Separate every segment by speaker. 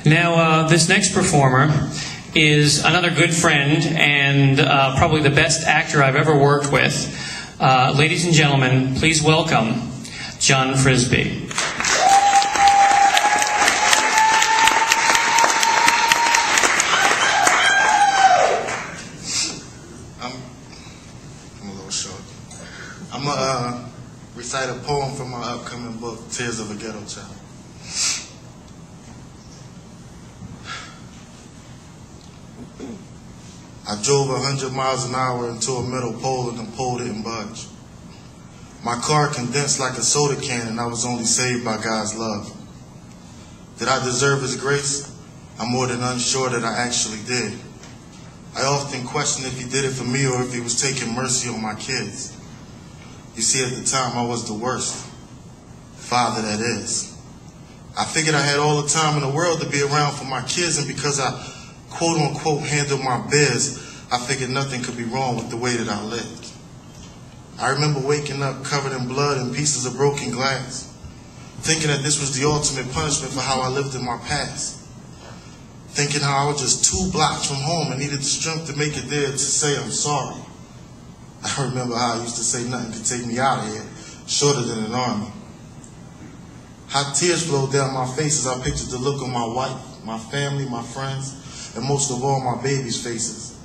Speaker 1: Now, this next performer is another good friend and probably the best actor I've ever worked with. Ladies and gentlemen, please welcome John Frisby.
Speaker 2: I'm a little short. I'm going to recite a poem from my upcoming book, Tears of a Ghetto Child. I drove 100 miles an hour into a metal pole and the pole didn't budge. My car condensed like a soda can and I was only saved by God's love. Did I deserve His grace? I'm more than unsure that I actually did. I often question if He did it for me or if He was taking mercy on my kids. You see, at the time I was the worst father that is. I figured I had all the time in the world to be around for my kids, and because I quote-unquote handled my biz, I figured nothing could be wrong with the way that I lived. I remember waking up covered in blood and pieces of broken glass, thinking that this was the ultimate punishment for how I lived in my past, thinking how I was just 2 blocks from home and needed the strength to make it there to say I'm sorry. I remember how I used to say nothing could take me out of here, shorter than an army. Hot tears flowed down my face as I pictured the look on my wife, my family, my friends, and most of all, my baby's faces,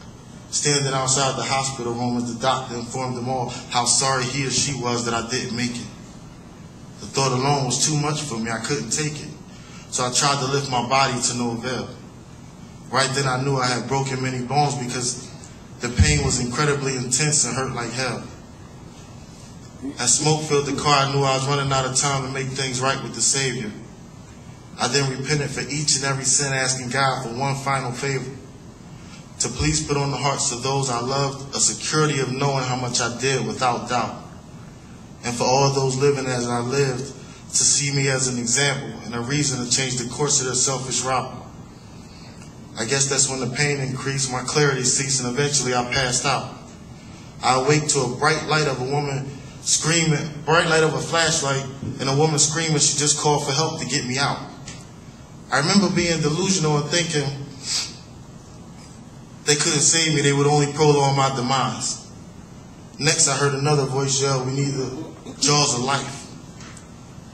Speaker 2: standing outside the hospital room as the doctor informed them all how sorry he or she was that I didn't make it. The thought alone was too much for me. I couldn't take it. So I tried to lift my body to no avail. Right then I knew I had broken many bones because the pain was incredibly intense and hurt like hell. As smoke filled the car, I knew I was running out of time to make things right with the Savior. I then repented for each and every sin, asking God for one final favor, to please put on the hearts of those I loved a security of knowing how much I did without doubt, and for all those living as I lived to see me as an example and a reason to change the course of their selfish route. I guess that's when the pain increased, my clarity ceased, and eventually I passed out. I awake to a bright light of a woman screaming, bright light of a flashlight, and a woman screaming she just called for help to get me out. I remember being delusional and thinking they couldn't save me, they would only prolong my demise. Next I heard another voice yell, "We need the jaws of life."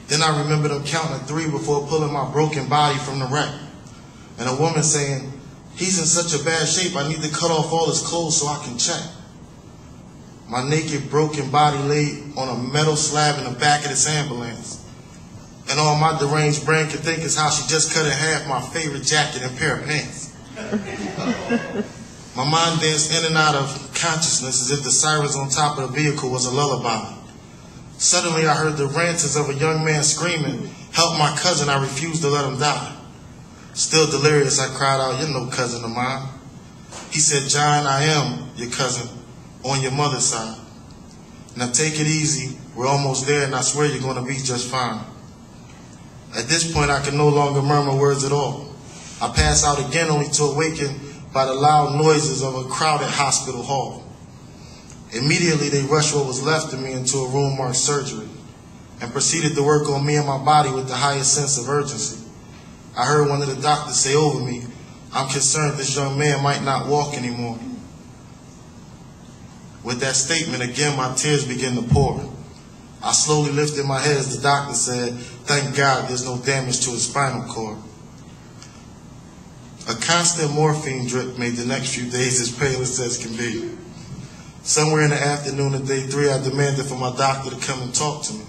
Speaker 2: Then I remember them counting to 3 before pulling my broken body from the wreck, and a woman saying, "He's in such a bad shape, I need to cut off all his clothes so I can check." My naked, broken body lay on a metal slab in the back of this ambulance. And all my deranged brain could think is how she just cut in half my favorite jacket and pair of pants. My mind danced in and out of consciousness as if the sirens on top of the vehicle was a lullaby. Suddenly I heard the rantings of a young man screaming, "Help my cousin, I refuse to let him die." Still delirious, I cried out, "You're no cousin of mine." He said, "John, I am your cousin on your mother's side. Now take it easy, we're almost there and I swear you're going to be just fine." At this point, I could no longer murmur words at all. I passed out again only to awaken by the loud noises of a crowded hospital hall. Immediately, they rushed what was left of me into a room marked surgery and proceeded to work on me and my body with the highest sense of urgency. I heard one of the doctors say over me, "I'm concerned this young man might not walk anymore." With that statement, again, my tears began to pour. I slowly lifted my head as the doctor said, "Thank God there's no damage to his spinal cord." A constant morphine drip made the next few days as painless as can be. Somewhere in the afternoon of day 3, I demanded for my doctor to come and talk to me.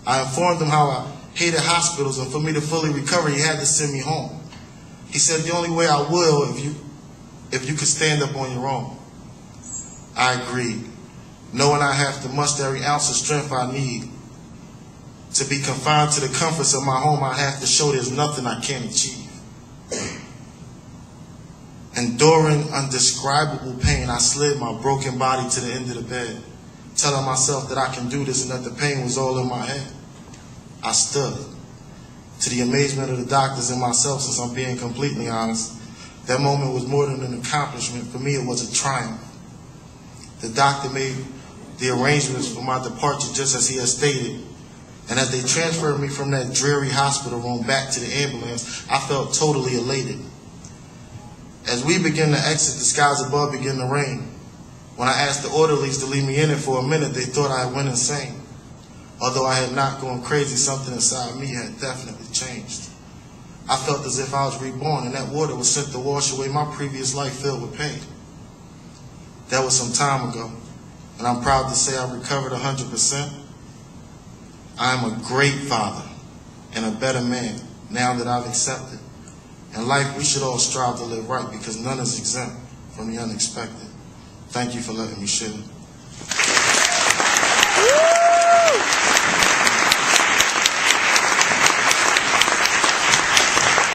Speaker 2: I informed him how I hated hospitals, and for me to fully recover, he had to send me home. He said the only way I will if you could stand up on your own. I agreed, knowing I have to muster every ounce of strength I need. To be confined to the comforts of my home, I have to show there's nothing I can't achieve. Enduring undescribable pain, I slid my broken body to the end of the bed, telling myself that I can do this and that the pain was all in my head. I stood. To the amazement of the doctors and myself, since I'm being completely honest, that moment was more than an accomplishment. For me, it was a triumph. The doctor made the arrangements for my departure just as he had stated, And as they transferred me from that dreary hospital room back to the ambulance, I felt totally elated. As we began to exit, the skies above began to rain. When I asked the orderlies to leave me in it for a minute, they thought I had went insane. Although I had not gone crazy, something inside me had definitely changed. I felt as if I was reborn, and that water was sent to wash away my previous life filled with pain. That was some time ago, and I'm proud to say I recovered 100%. I am a great father and a better man now that I've accepted. In life, we should all strive to live right because none is exempt from the unexpected. Thank you for letting me share.